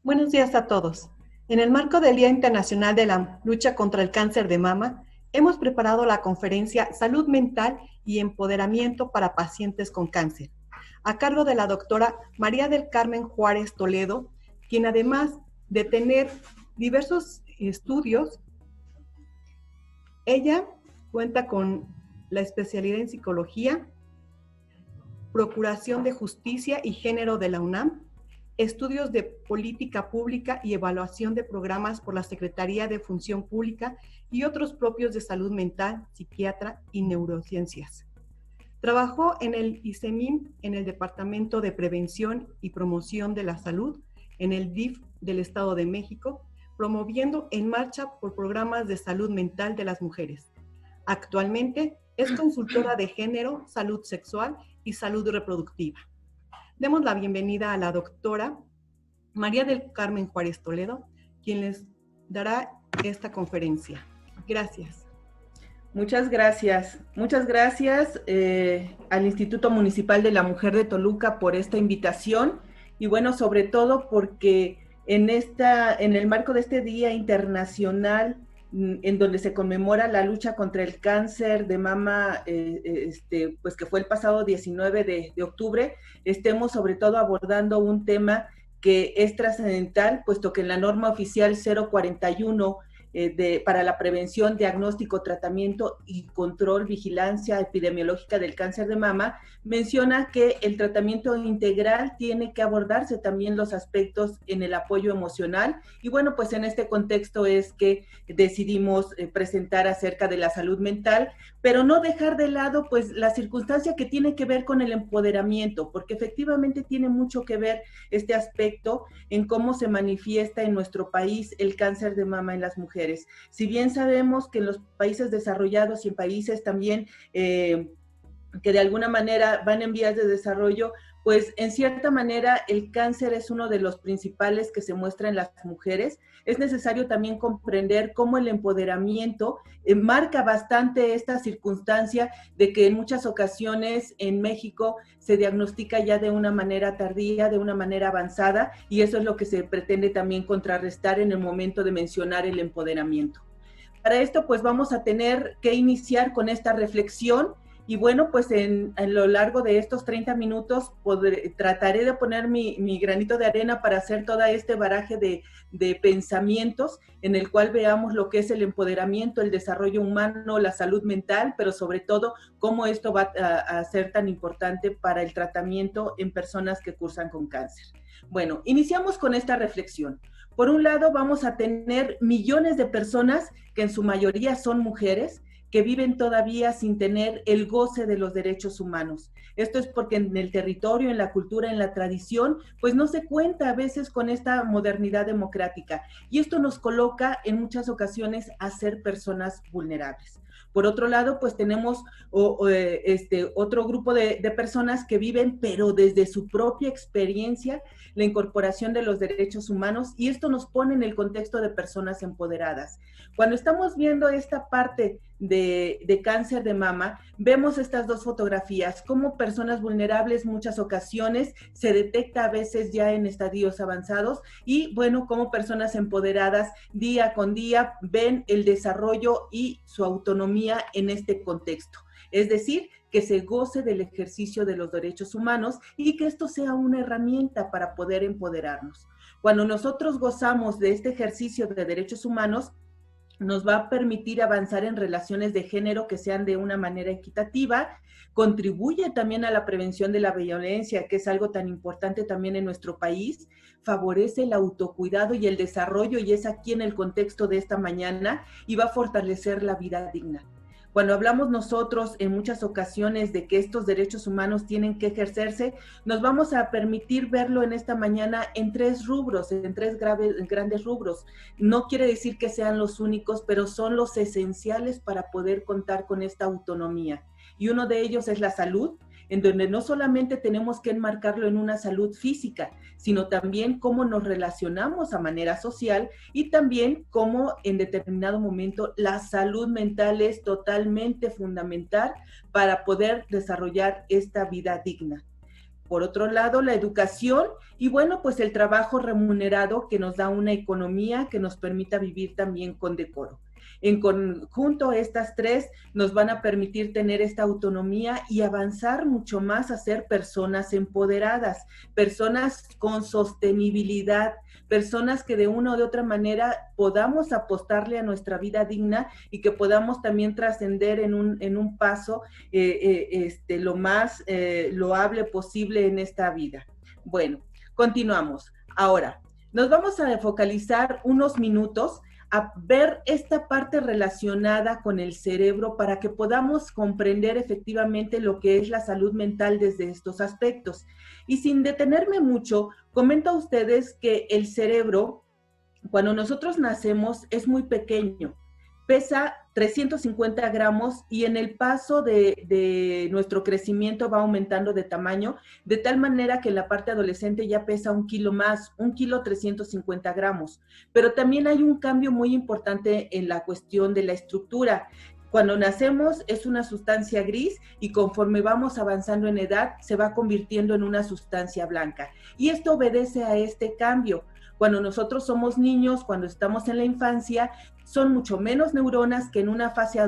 Buenos días a todos. En el marco del Día Internacional de la Lucha contra el Cáncer de Mama, hemos preparado la conferencia Salud Mental y Empoderamiento para Pacientes con Cáncer, a cargo de la doctora María del Carmen Juárez Toledo, quien además de tener diversos estudios, ella cuenta con la especialidad en Psicología, Procuración de Justicia y Género de la UNAM, estudios de política pública y evaluación de programas por la Secretaría de Función Pública y otros propios de salud mental, psiquiatra y neurociencias. Trabajó en el ICEMIM, en el Departamento de Prevención y Promoción de la Salud, en el DIF del Estado de México, promoviendo En Marcha por programas de salud mental de las mujeres. Actualmente es consultora de género, salud sexual y salud reproductiva. Demos la bienvenida a la doctora María del Carmen Juárez Toledo, quien les dará esta conferencia. Gracias. Muchas gracias. Muchas gracias al Instituto Municipal de la Mujer de Toluca por esta invitación y bueno, sobre todo porque en el marco de este Día Internacional en donde se conmemora la lucha contra el cáncer de mama, pues que fue el pasado 19 de octubre, estemos sobre todo abordando un tema que es trascendental, puesto que en la norma oficial 041 para la prevención, diagnóstico, tratamiento y control, vigilancia epidemiológica del cáncer de mama, menciona que el tratamiento integral tiene que abordarse también los aspectos en el apoyo emocional. Y bueno, pues en este contexto es que decidimos presentar acerca de la salud mental, pero no dejar de lado pues la circunstancia que tiene que ver con el empoderamiento, porque efectivamente tiene mucho que ver este aspecto en cómo se manifiesta en nuestro país el cáncer de mama en las mujeres. Si bien sabemos que en los países desarrollados y en países también que de alguna manera van en vías de desarrollo, pues en cierta manera el cáncer es uno de los principales que se muestra en las mujeres. Es necesario también comprender cómo el empoderamiento marca bastante esta circunstancia de que en muchas ocasiones en México se diagnostica ya de una manera tardía, de una manera avanzada, y eso es lo que se pretende también contrarrestar en el momento de mencionar el empoderamiento. Para esto, pues vamos a tener que iniciar con esta reflexión. Y bueno, pues en lo largo de estos 30 minutos trataré de poner mi granito de arena para hacer todo este baraje de pensamientos en el cual veamos lo que es el empoderamiento, el desarrollo humano, la salud mental, pero sobre todo cómo esto va a ser tan importante para el tratamiento en personas que cursan con cáncer. Bueno, iniciamos con esta reflexión. Por un lado, vamos a tener millones de personas que en su mayoría son mujeres, que viven todavía sin tener el goce de los derechos humanos. Esto es porque en el territorio, en la cultura, en la tradición, pues no se cuenta a veces con esta modernidad democrática. Y esto nos coloca en muchas ocasiones a ser personas vulnerables. Por otro lado, pues tenemos otro grupo de personas que viven, pero desde su propia experiencia, la incorporación de los derechos humanos, y esto nos pone en el contexto de personas empoderadas. Cuando estamos viendo esta parte de cáncer de mama, vemos estas dos fotografías, como personas vulnerables muchas ocasiones se detecta a veces ya en estadios avanzados, y bueno, como personas empoderadas día con día ven el desarrollo y su autonomía en este contexto. Es decir, que se goce del ejercicio de los derechos humanos y que esto sea una herramienta para poder empoderarnos. Cuando nosotros gozamos de este ejercicio de derechos humanos, nos va a permitir avanzar en relaciones de género que sean de una manera equitativa, contribuye también a la prevención de la violencia, que es algo tan importante también en nuestro país, favorece el autocuidado y el desarrollo, y es aquí en el contexto de esta mañana, y va a fortalecer la vida digna. Cuando hablamos nosotros en muchas ocasiones de que estos derechos humanos tienen que ejercerse, nos vamos a permitir verlo en esta mañana en tres rubros, en tres grandes rubros. No quiere decir que sean los únicos, pero son los esenciales para poder contar con esta autonomía. Y uno de ellos es la salud, en donde no solamente tenemos que enmarcarlo en una salud física, sino también cómo nos relacionamos a manera social, y también cómo en determinado momento la salud mental es totalmente fundamental para poder desarrollar esta vida digna. Por otro lado, la educación y bueno, pues el trabajo remunerado que nos da una economía que nos permita vivir también con decoro. En conjunto, estas tres nos van a permitir tener esta autonomía y avanzar mucho más a ser personas empoderadas, personas con sostenibilidad, personas que de una o de otra manera podamos apostarle a nuestra vida digna y que podamos también trascender en un paso lo más loable posible en esta vida. Bueno, continuamos. Ahora, nos vamos a focalizar unos minutos a ver esta parte relacionada con el cerebro para que podamos comprender efectivamente lo que es la salud mental desde estos aspectos. Y sin detenerme mucho, comento a ustedes que el cerebro, cuando nosotros nacemos, es muy pequeño. Pesa 350 gramos y en el paso de nuestro crecimiento va aumentando de tamaño, de tal manera que en la parte adolescente ya pesa 1 kilo más, 1 kilo 350 gramos. Pero también hay un cambio muy importante en la cuestión de la estructura. Cuando nacemos es una sustancia gris y conforme vamos avanzando en edad se va convirtiendo en una sustancia blanca. Y esto obedece a este cambio. Cuando nosotros somos niños, cuando estamos en la infancia, son mucho menos neuronas que en una fase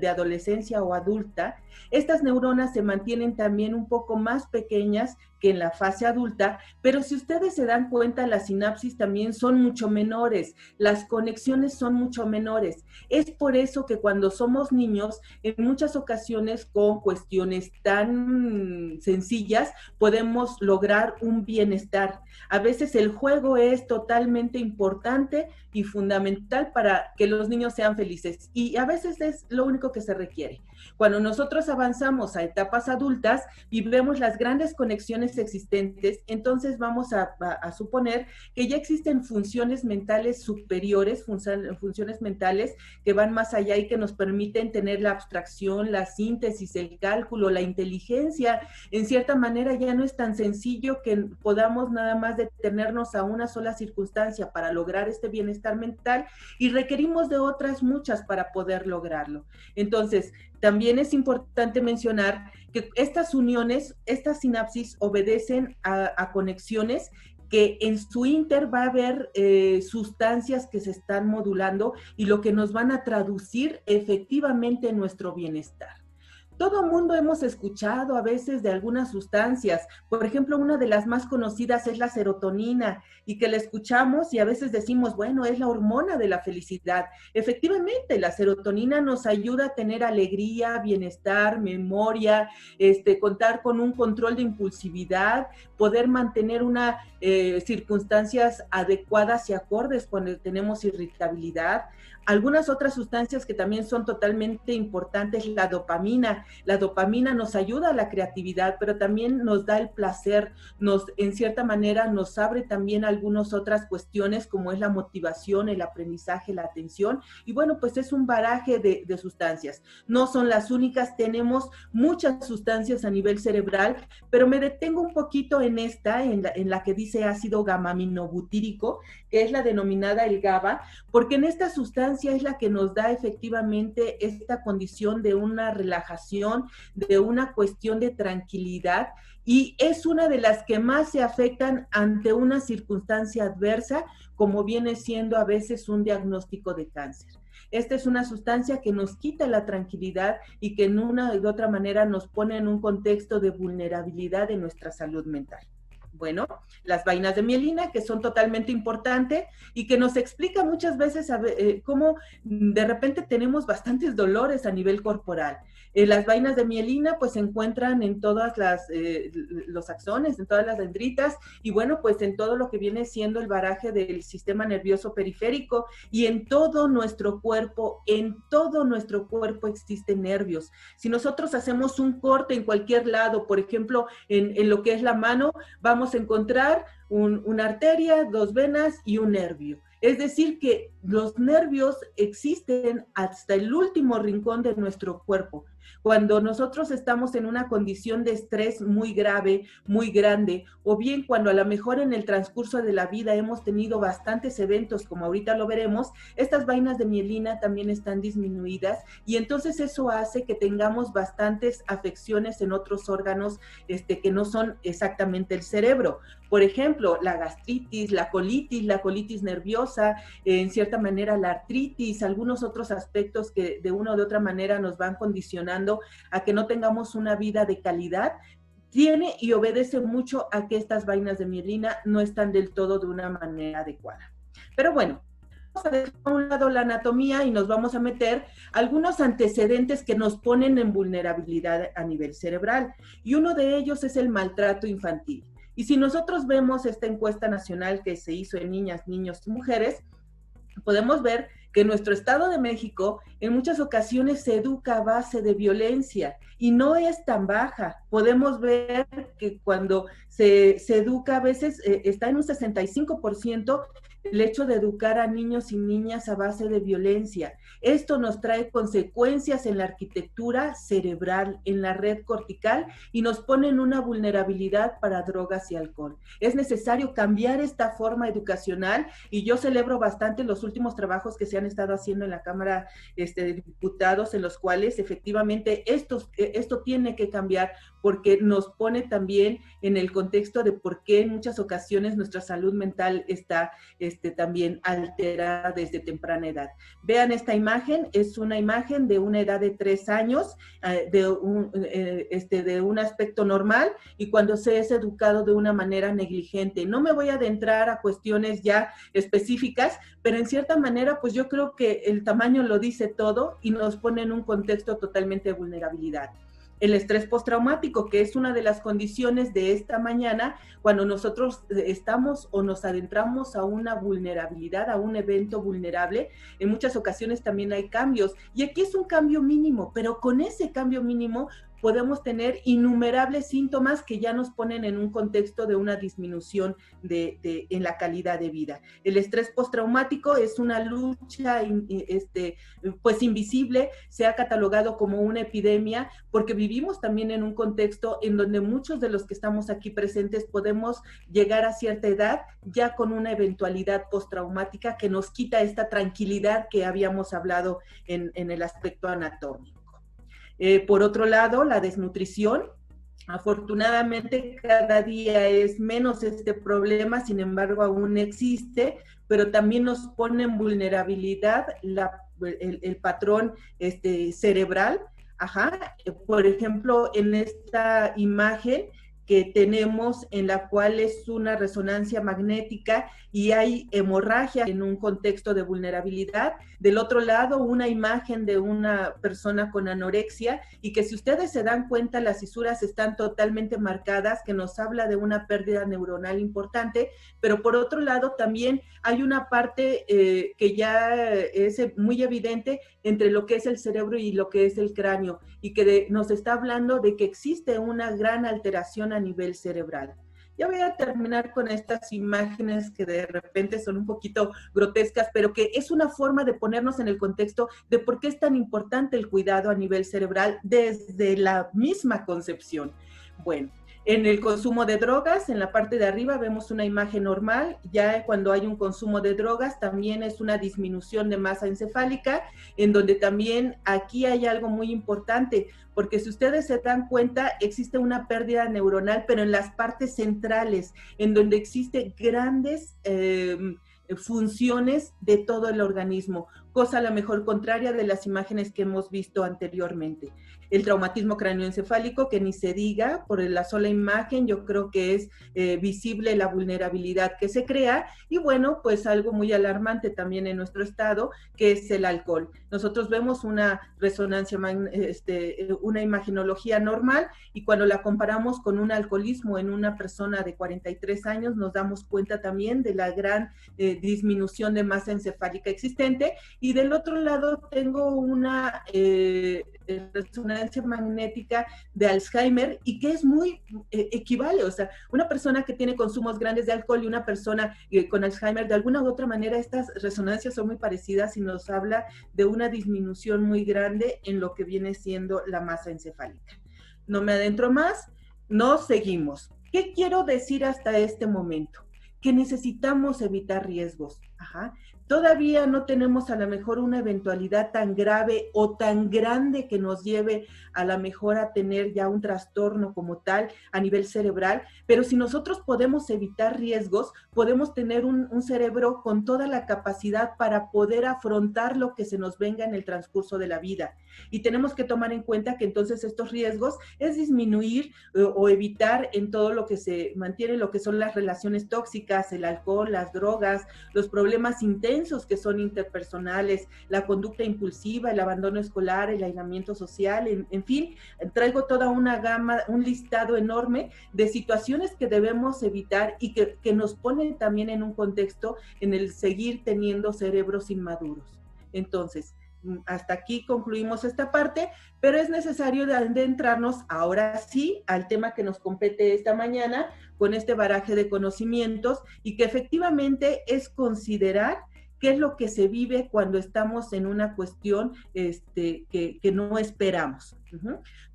de adolescencia o adulta. Estas neuronas se mantienen también un poco más pequeñas que en la fase adulta, pero si ustedes se dan cuenta, las sinapsis también son mucho menores, las conexiones son mucho menores. Es por eso que cuando somos niños, en muchas ocasiones con cuestiones tan sencillas, podemos lograr un bienestar. A veces el juego es totalmente importante y fundamental para que los niños sean felices y a veces es lo único que se requiere. Cuando nosotros avanzamos a etapas adultas y vemos las grandes conexiones existentes, entonces vamos a suponer que ya existen funciones mentales superiores, funciones mentales que van más allá y que nos permiten tener la abstracción, la síntesis, el cálculo, la inteligencia. En cierta manera ya no es tan sencillo que podamos nada más detenernos a una sola circunstancia para lograr este bienestar mental y requerimos de otras muchas para poder lograrlo. Entonces, también es importante mencionar que estas uniones, estas sinapsis obedecen a conexiones que en su inter va a haber sustancias que se están modulando y lo que nos van a traducir efectivamente en nuestro bienestar. Todo mundo hemos escuchado a veces de algunas sustancias, por ejemplo, una de las más conocidas es la serotonina y que la escuchamos y a veces decimos, bueno, es la hormona de la felicidad. Efectivamente, la serotonina nos ayuda a tener alegría, bienestar, memoria, contar con un control de impulsividad, poder mantener unas circunstancias adecuadas y acordes cuando tenemos irritabilidad. Algunas otras sustancias que también son totalmente importantes, la dopamina. La dopamina nos ayuda a la creatividad, pero también nos da el placer, en cierta manera nos abre también algunas otras cuestiones como es la motivación, el aprendizaje, la atención. Y bueno, pues es un baraje de sustancias. No son las únicas, tenemos muchas sustancias a nivel cerebral, pero me detengo un poquito en la que dice ácido gamma-aminobutírico, que es la denominada el GABA, porque en esta sustancia es la que nos da efectivamente esta condición de una relajación, de una cuestión de tranquilidad, y es una de las que más se afectan ante una circunstancia adversa, como viene siendo a veces un diagnóstico de cáncer. Esta es una sustancia que nos quita la tranquilidad y que en una u otra manera nos pone en un contexto de vulnerabilidad de nuestra salud mental. Bueno, las vainas de mielina, que son totalmente importantes y que nos explica muchas veces cómo de repente tenemos bastantes dolores a nivel corporal. Las vainas de mielina pues se encuentran en todas los axones, en todas las dendritas y bueno, pues en todo lo que viene siendo el baraje del sistema nervioso periférico y en todo nuestro cuerpo existen nervios. Si nosotros hacemos un corte en cualquier lado, por ejemplo, en lo que es la mano, vamos a encontrar una arteria, 2 venas y un nervio. Es decir, que los nervios existen hasta el último rincón de nuestro cuerpo. Cuando nosotros estamos en una condición de estrés muy grave, muy grande, o bien cuando a lo mejor en el transcurso de la vida hemos tenido bastantes eventos, como ahorita lo veremos, estas vainas de mielina también están disminuidas y entonces eso hace que tengamos bastantes afecciones en otros órganos que no son exactamente el cerebro. Por ejemplo, la gastritis, la colitis nerviosa, en cierta manera la artritis, algunos otros aspectos que de una u otra manera nos van condicionando a que no tengamos una vida de calidad, tiene y obedece mucho a que estas vainas de mielina no están del todo de una manera adecuada. Pero bueno, vamos a dejar a un lado la anatomía y nos vamos a meter algunos antecedentes que nos ponen en vulnerabilidad a nivel cerebral. Y uno de ellos es el maltrato infantil. Y si nosotros vemos esta encuesta nacional que se hizo en niñas, niños y mujeres, podemos ver que en nuestro Estado de México en muchas ocasiones se educa a base de violencia y no es tan baja. Podemos ver que cuando se educa a veces está en un 65% el hecho de educar a niños y niñas a base de violencia. Esto nos trae consecuencias en la arquitectura cerebral, en la red cortical y nos pone en una vulnerabilidad para drogas y alcohol. Es necesario cambiar esta forma educacional y yo celebro bastante los últimos trabajos que se han estado haciendo en la Cámara de Diputados, en los cuales efectivamente esto tiene que cambiar porque nos pone también en el contexto de por qué en muchas ocasiones nuestra salud mental está también alterada desde temprana edad. Vean esta imagen, es una imagen de una edad de 3 años, de un aspecto normal y cuando se es educado de una manera negligente. No me voy a adentrar a cuestiones ya específicas, pero en cierta manera pues yo creo que el tamaño lo dice todo y nos pone en un contexto totalmente de vulnerabilidad. El estrés postraumático, que es una de las condiciones de esta mañana, cuando nosotros estamos o nos adentramos a una vulnerabilidad, a un evento vulnerable, en muchas ocasiones también hay cambios. Y aquí es un cambio mínimo, pero con ese cambio mínimo podemos tener innumerables síntomas que ya nos ponen en un contexto de una disminución en la calidad de vida. El estrés postraumático es una lucha pues invisible, se ha catalogado como una epidemia porque vivimos también en un contexto en donde muchos de los que estamos aquí presentes podemos llegar a cierta edad ya con una eventualidad postraumática que nos quita esta tranquilidad que habíamos hablado en el aspecto anatómico. Por otro lado, la desnutrición. Afortunadamente, cada día es menos este problema, sin embargo, aún existe, pero también nos pone en vulnerabilidad el patrón cerebral. Por ejemplo, en esta imagen que tenemos en la cual es una resonancia magnética y hay hemorragia en un contexto de vulnerabilidad. Del otro lado, una imagen de una persona con anorexia y que si ustedes se dan cuenta, las fisuras están totalmente marcadas, que nos habla de una pérdida neuronal importante, pero por otro lado también hay una parte que ya es muy evidente entre lo que es el cerebro y lo que es el cráneo y que nos está hablando de que existe una gran alteración a nivel cerebral. Ya voy a terminar con estas imágenes que de repente son un poquito grotescas, pero que es una forma de ponernos en el contexto de por qué es tan importante el cuidado a nivel cerebral desde la misma concepción. Bueno, en el consumo de drogas, en la parte de arriba vemos una imagen normal. Ya cuando hay un consumo de drogas también es una disminución de masa encefálica, en donde también aquí hay algo muy importante, porque si ustedes se dan cuenta, existe una pérdida neuronal, pero en las partes centrales, en donde existen grandes funciones de todo el organismo, cosa a lo mejor contraria de las imágenes que hemos visto anteriormente. El traumatismo cráneoencefálico, que ni se diga, por la sola imagen yo creo que es visible la vulnerabilidad que se crea, y bueno, pues algo muy alarmante también en nuestro estado, que es el alcohol. Nosotros vemos una resonancia, una imagenología normal, y cuando la comparamos con un alcoholismo en una persona de 43 años, nos damos cuenta también de la gran disminución de masa encefálica existente, y del otro lado tengo una resonancia magnética de Alzheimer, y que es muy equivale, o sea, una persona que tiene consumos grandes de alcohol y una persona con Alzheimer, de alguna u otra manera estas resonancias son muy parecidas y nos habla de una disminución muy grande en lo que viene siendo la masa encefálica. No me adentro más, nos seguimos. ¿Qué quiero decir hasta este momento? Que necesitamos evitar riesgos. Ajá. Todavía no tenemos a lo mejor una eventualidad tan grave o tan grande que nos lleve a lo mejor a tener ya un trastorno como tal a nivel cerebral, pero si nosotros podemos evitar riesgos, podemos tener un cerebro con toda la capacidad para poder afrontar lo que se nos venga en el transcurso de la vida. Y tenemos que tomar en cuenta que entonces estos riesgos es disminuir o evitar en todo lo que se mantiene, lo que son las relaciones tóxicas, el alcohol, las drogas, los problemas intensos que son interpersonales, la conducta impulsiva, el abandono escolar, el aislamiento social, en fin, traigo toda una gama, un listado enorme de situaciones que debemos evitar y que nos ponen también en un contexto en el seguir teniendo cerebros inmaduros. Entonces, hasta aquí concluimos esta parte, pero es necesario adentrarnos ahora sí al tema que nos compete esta mañana con este baraje de conocimientos, y que efectivamente es considerar qué es lo que se vive cuando estamos en una cuestión que no esperamos.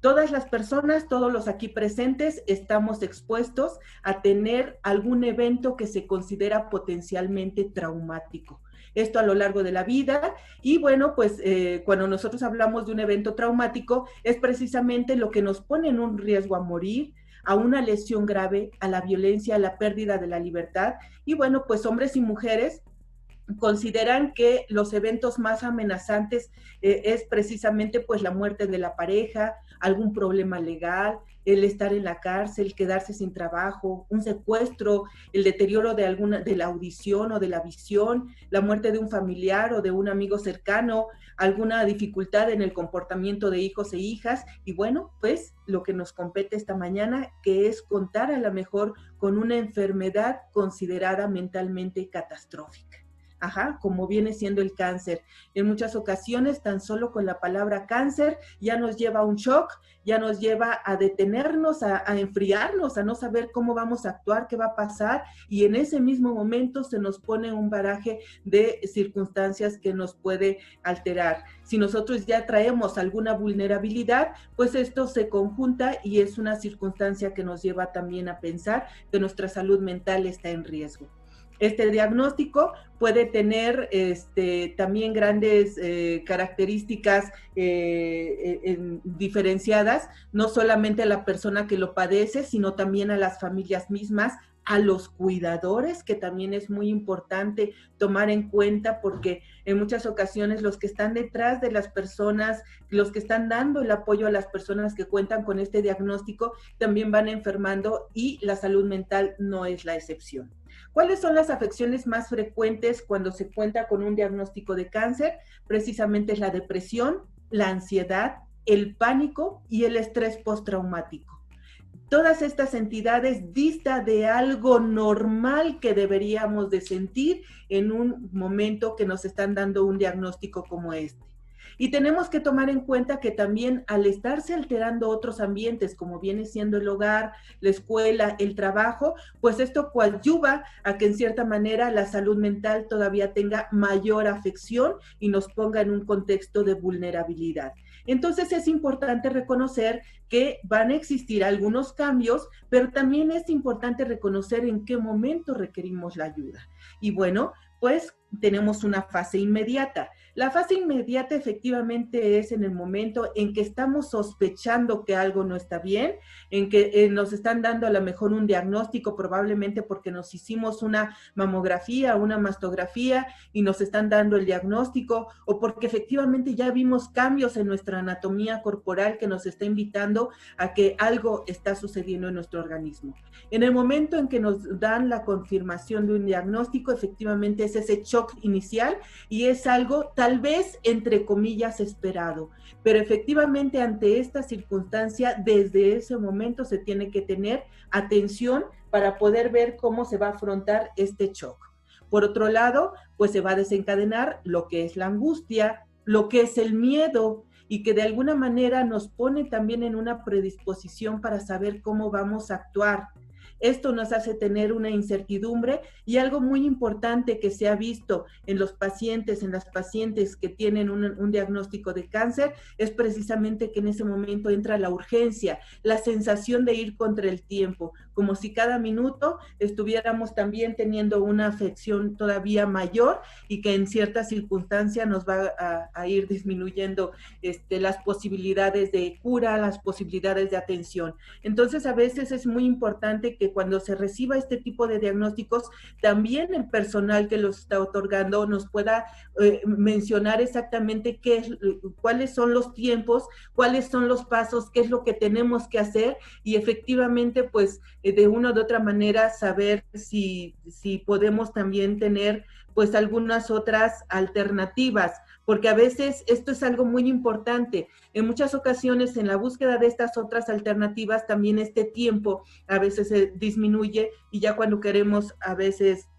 Todas las personas, todos los aquí presentes, estamos expuestos a tener algún evento que se considera potencialmente traumático. Esto a lo largo de la vida, y bueno, pues cuando nosotros hablamos de un evento traumático, es precisamente lo que nos pone en un riesgo a morir, a una lesión grave, a la violencia, a la pérdida de la libertad. Y bueno, pues hombres y mujeres consideran que los eventos más amenazantes es precisamente pues la muerte de la pareja, algún problema legal, el estar en la cárcel, quedarse sin trabajo, un secuestro, el deterioro de la audición o de la visión, la muerte de un familiar o de un amigo cercano, alguna dificultad en el comportamiento de hijos e hijas. Y bueno, pues lo que nos compete esta mañana, que es contar a lo mejor con una enfermedad considerada mentalmente catastrófica. Ajá, como viene siendo el cáncer. En muchas ocasiones, tan solo con la palabra cáncer, ya nos lleva a un shock, ya nos lleva a detenernos, a enfriarnos, a no saber cómo vamos a actuar, qué va a pasar, y en ese mismo momento se nos pone un baraje de circunstancias que nos puede alterar. Si nosotros ya traemos alguna vulnerabilidad, pues esto se conjunta y es una circunstancia que nos lleva también a pensar que nuestra salud mental está en riesgo. Este diagnóstico puede tener también grandes características diferenciadas, no solamente a la persona que lo padece, sino también a las familias mismas, a los cuidadores, que también es muy importante tomar en cuenta, porque en muchas ocasiones los que están detrás de las personas, los que están dando el apoyo a las personas que cuentan con este diagnóstico, también van enfermando, y la salud mental no es la excepción. ¿Cuáles son las afecciones más frecuentes cuando se cuenta con un diagnóstico de cáncer? Precisamente es la depresión, la ansiedad, el pánico y el estrés postraumático. Todas estas entidades distan de algo normal que deberíamos de sentir en un momento que nos están dando un diagnóstico como este. Y tenemos que tomar en cuenta que también al estarse alterando otros ambientes, como viene siendo el hogar, la escuela, el trabajo, pues esto coadyuva a que en cierta manera la salud mental todavía tenga mayor afección y nos ponga en un contexto de vulnerabilidad. Entonces es importante reconocer que van a existir algunos cambios, pero también es importante reconocer en qué momento requerimos la ayuda. Y bueno, pues tenemos una fase inmediata. La fase inmediata efectivamente es en el momento en que estamos sospechando que algo no está bien, en que nos están dando a lo mejor un diagnóstico, probablemente porque nos hicimos una mamografía, una mastografía y nos están dando el diagnóstico, o porque efectivamente ya vimos cambios en nuestra anatomía corporal que nos está invitando a que algo está sucediendo en nuestro organismo. En el momento en que nos dan la confirmación de un diagnóstico, efectivamente es ese shock inicial y es algo tal vez entre comillas esperado, pero efectivamente ante esta circunstancia desde ese momento se tiene que tener atención para poder ver cómo se va a afrontar este shock. Por otro lado, pues se va a desencadenar lo que es la angustia, lo que es el miedo, y que de alguna manera nos pone también en una predisposición para saber cómo vamos a actuar. Esto nos hace tener una incertidumbre, y algo muy importante que se ha visto en los pacientes, en las pacientes que tienen un diagnóstico de cáncer, es precisamente que en ese momento entra la urgencia, la sensación de ir contra el tiempo, como si cada minuto estuviéramos también teniendo una afección todavía mayor y que en ciertas circunstancias nos va a ir disminuyendo las posibilidades de cura, las posibilidades de atención. Entonces, a veces es muy importante que cuando se reciba este tipo de diagnósticos, también el personal que los está otorgando nos pueda mencionar exactamente cuáles son los tiempos, cuáles son los pasos, qué es lo que tenemos que hacer, y efectivamente, pues, de una u otra manera saber si podemos también tener, pues, algunas otras alternativas, porque a veces esto es algo muy importante. En muchas ocasiones, en la búsqueda de estas otras alternativas, también este tiempo a veces se disminuye, y ya cuando queremos a veces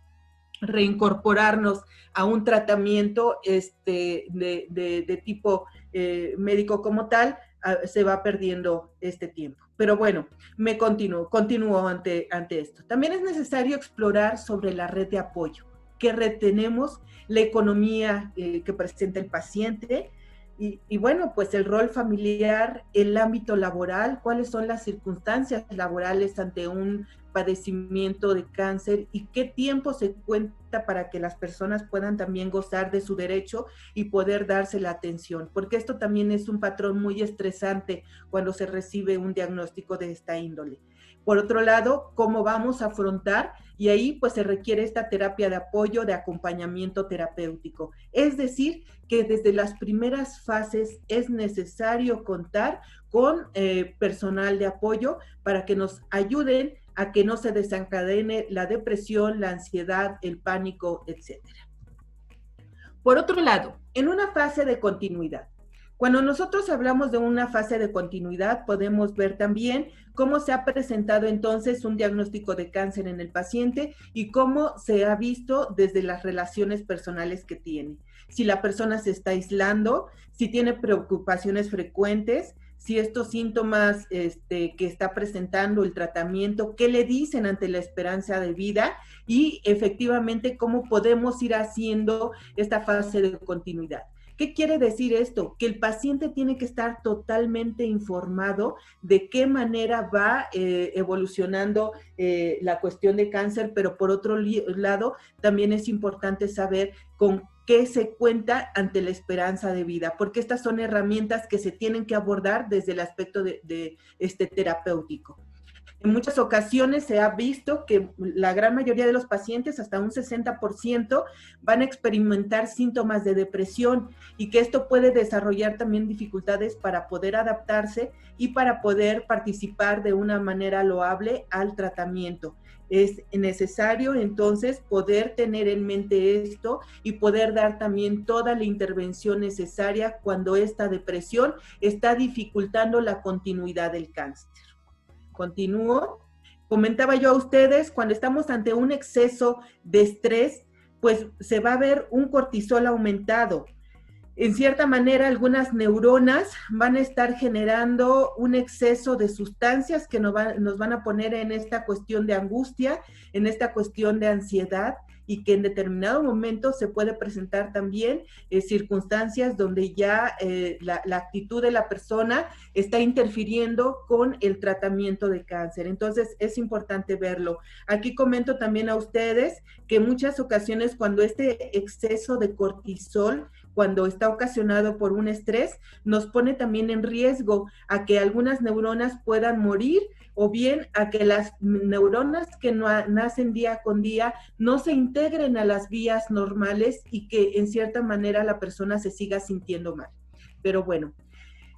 reincorporarnos a un tratamiento de tipo médico como tal, se va perdiendo este tiempo. Pero bueno, continúo ante esto. También es necesario explorar sobre la red de apoyo. ¿Qué red tenemos? La economía que presenta el paciente, y bueno, pues el rol familiar, el ámbito laboral, cuáles son las circunstancias laborales ante un padecimiento de cáncer, y qué tiempo se cuenta para que las personas puedan también gozar de su derecho y poder darse la atención, porque esto también es un patrón muy estresante cuando se recibe un diagnóstico de esta índole. Por otro lado, cómo vamos a afrontar, y ahí pues se requiere esta terapia de apoyo, de acompañamiento terapéutico. Es decir, que desde las primeras fases es necesario contar con personal de apoyo para que nos ayuden a que no se desencadene la depresión, la ansiedad, el pánico, etc. Por otro lado, en una fase de continuidad, cuando nosotros hablamos de una fase de continuidad, podemos ver también cómo se ha presentado entonces un diagnóstico de cáncer en el paciente y cómo se ha visto desde las relaciones personales que tiene. Si la persona se está aislando, si tiene preocupaciones frecuentes, si estos síntomas que está presentando el tratamiento, qué le dicen ante la esperanza de vida, y efectivamente cómo podemos ir haciendo esta fase de continuidad. ¿Qué quiere decir esto? Que el paciente tiene que estar totalmente informado de qué manera va evolucionando la cuestión de cáncer, pero por otro lado, también es importante saber con qué se cuenta ante la esperanza de vida, porque estas son herramientas que se tienen que abordar desde el aspecto terapéutico. En muchas ocasiones se ha visto que la gran mayoría de los pacientes, hasta un 60%, van a experimentar síntomas de depresión, y que esto puede desarrollar también dificultades para poder adaptarse y para poder participar de una manera loable al tratamiento. Es necesario entonces poder tener en mente esto y poder dar también toda la intervención necesaria cuando esta depresión está dificultando la continuidad del cáncer. Continúo. Comentaba yo a ustedes, cuando estamos ante un exceso de estrés, pues se va a ver un cortisol aumentado. En cierta manera, algunas neuronas van a estar generando un exceso de sustancias que nos van a poner en esta cuestión de angustia, en esta cuestión de ansiedad, y que en determinado momento se puede presentar también circunstancias donde ya la actitud de la persona está interfiriendo con el tratamiento de cáncer. Entonces, es importante verlo. Aquí comento también a ustedes que en muchas ocasiones, cuando este exceso de cortisol, cuando está ocasionado por un estrés, nos pone también en riesgo a que algunas neuronas puedan morir, o bien a que las neuronas que nacen día con día no se integren a las vías normales, y que en cierta manera la persona se siga sintiendo mal. Pero bueno,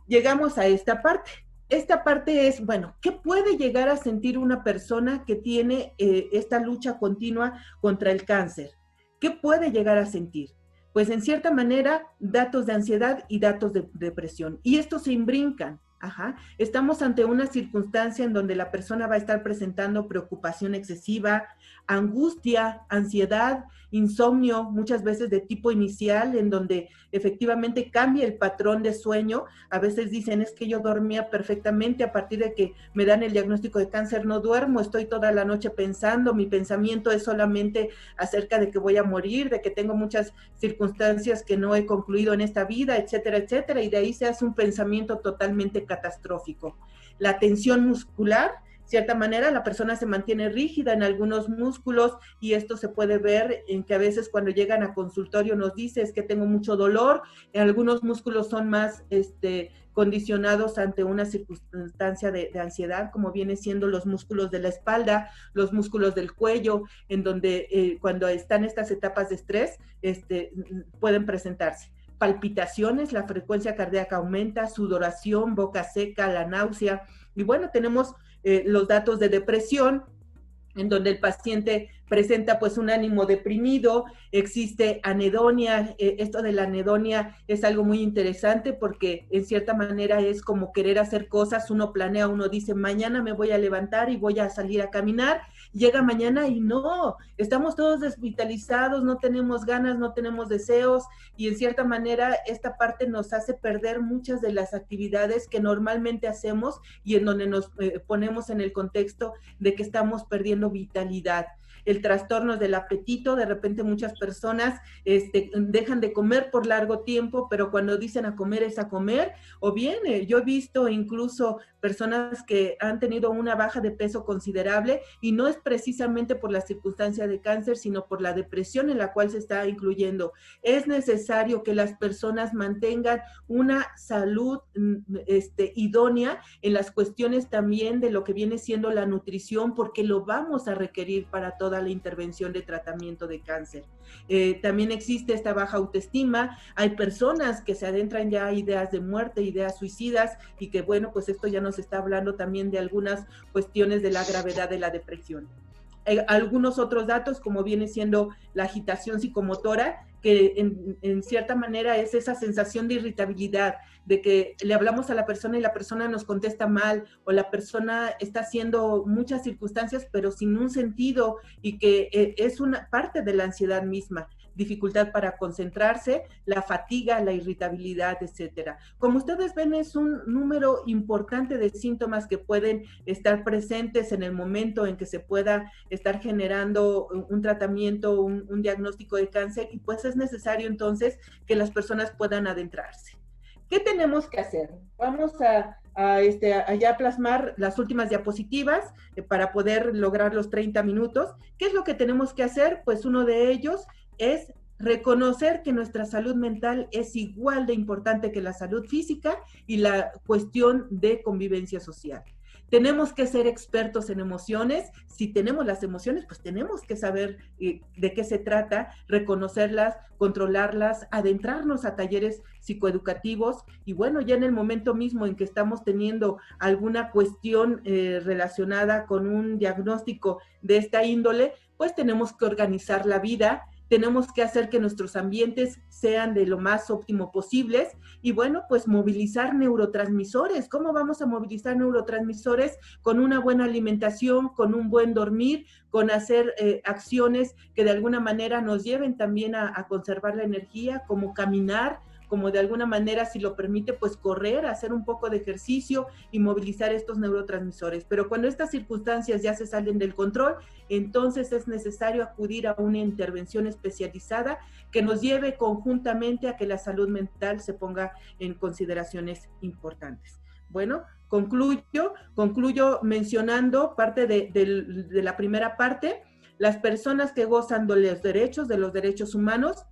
llegamos a esta parte. Esta parte es, bueno, ¿qué puede llegar a sentir una persona que tiene esta lucha continua contra el cáncer? ¿Qué puede llegar a sentir? Pues en cierta manera, datos de ansiedad y datos de depresión. Y estos se imbrincan. Ajá. Estamos ante una circunstancia en donde la persona va a estar presentando preocupación excesiva, angustia, ansiedad, insomnio, muchas veces de tipo inicial, en donde efectivamente cambia el patrón de sueño. A veces dicen, es que yo dormía perfectamente, a partir de que me dan el diagnóstico de cáncer no duermo, estoy toda la noche pensando, mi pensamiento es solamente acerca de que voy a morir, de que tengo muchas circunstancias que no he concluido en esta vida, etcétera, etcétera, y de ahí se hace un pensamiento totalmente catastrófico. La tensión muscular, cierta manera, la persona se mantiene rígida en algunos músculos y esto se puede ver en que a veces cuando llegan a consultorio nos dice es que tengo mucho dolor, algunos músculos son más condicionados ante una circunstancia de ansiedad, como viene siendo los músculos de la espalda, los músculos del cuello, en donde cuando están estas etapas de estrés, pueden presentarse. Palpitaciones, la frecuencia cardíaca aumenta, sudoración, boca seca, la náusea. Y bueno, tenemos los datos de depresión, en donde el paciente presenta pues un ánimo deprimido, existe anedonia. Esto de la anedonia es algo muy interesante porque en cierta manera es como querer hacer cosas, uno planea, uno dice mañana me voy a levantar y voy a salir a caminar, llega mañana y no, estamos todos desvitalizados, no tenemos ganas, no tenemos deseos y en cierta manera esta parte nos hace perder muchas de las actividades que normalmente hacemos y en donde nos ponemos en el contexto de que estamos perdiendo vitalidad. El trastorno del apetito, de repente muchas personas dejan de comer por largo tiempo, pero cuando dicen a comer es a comer, o bien yo he visto incluso personas que han tenido una baja de peso considerable y no es precisamente por la circunstancia de cáncer, sino por la depresión en la cual se está incluyendo. Es necesario que las personas mantengan una salud idónea en las cuestiones también de lo que viene siendo la nutrición, porque lo vamos a requerir para toda la intervención de tratamiento de cáncer. También existe esta baja autoestima, hay personas que se adentran ya a ideas de muerte, ideas suicidas, y que bueno, pues esto ya nos está hablando también de algunas cuestiones de la gravedad de la depresión. Algunos otros datos, como viene siendo la agitación psicomotora, que en cierta manera es esa sensación de irritabilidad, de que le hablamos a la persona y la persona nos contesta mal, o la persona está haciendo muchas circunstancias pero sin un sentido, y que es una parte de la ansiedad misma. Dificultad para concentrarse, la fatiga, la irritabilidad, etcétera. Como ustedes ven, es un número importante de síntomas que pueden estar presentes en el momento en que se pueda estar generando un tratamiento, un diagnóstico de cáncer, y pues es necesario entonces que las personas puedan adentrarse. ¿Qué tenemos que hacer? Vamos a ya plasmar las últimas diapositivas para poder lograr los 30 minutos. ¿Qué es lo que tenemos que hacer? Pues uno de ellos es reconocer que nuestra salud mental es igual de importante que la salud física y la cuestión de convivencia social. Tenemos que ser expertos en emociones. Si tenemos las emociones, pues tenemos que saber de qué se trata, reconocerlas, controlarlas, adentrarnos a talleres psicoeducativos. Y bueno, ya en el momento mismo en que estamos teniendo alguna cuestión relacionada con un diagnóstico de esta índole, pues tenemos que organizar la vida, tenemos que hacer que nuestros ambientes sean de lo más óptimo posibles y bueno, pues movilizar neurotransmisores. ¿Cómo vamos a movilizar neurotransmisores? Con una buena alimentación, con un buen dormir, con hacer acciones que de alguna manera nos lleven también a conservar la energía, como caminar, como de alguna manera, si lo permite, pues correr, hacer un poco de ejercicio y movilizar estos neurotransmisores. Pero cuando estas circunstancias ya se salen del control, entonces es necesario acudir a una intervención especializada que nos lleve conjuntamente a que la salud mental se ponga en consideraciones importantes. Bueno, concluyo mencionando parte de la primera parte. Las personas que gozan de los derechos humanos,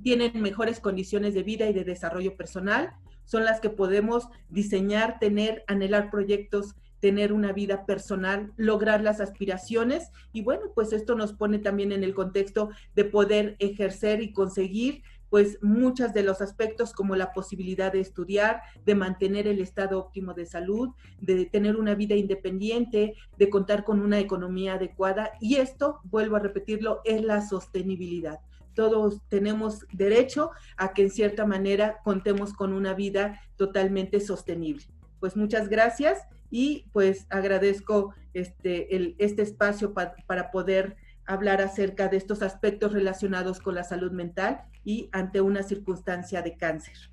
tienen mejores condiciones de vida y de desarrollo personal, son las que podemos diseñar, tener, anhelar proyectos, tener una vida personal, lograr las aspiraciones y bueno, pues esto nos pone también en el contexto de poder ejercer y conseguir pues muchos de los aspectos como la posibilidad de estudiar, de mantener el estado óptimo de salud, de tener una vida independiente, de contar con una economía adecuada y esto, vuelvo a repetirlo, es la sostenibilidad. Todos tenemos derecho a que en cierta manera contemos con una vida totalmente sostenible. pues muchas gracias y pues agradezco este espacio para poder hablar acerca de estos aspectos relacionados con la salud mental y ante una circunstancia de cáncer.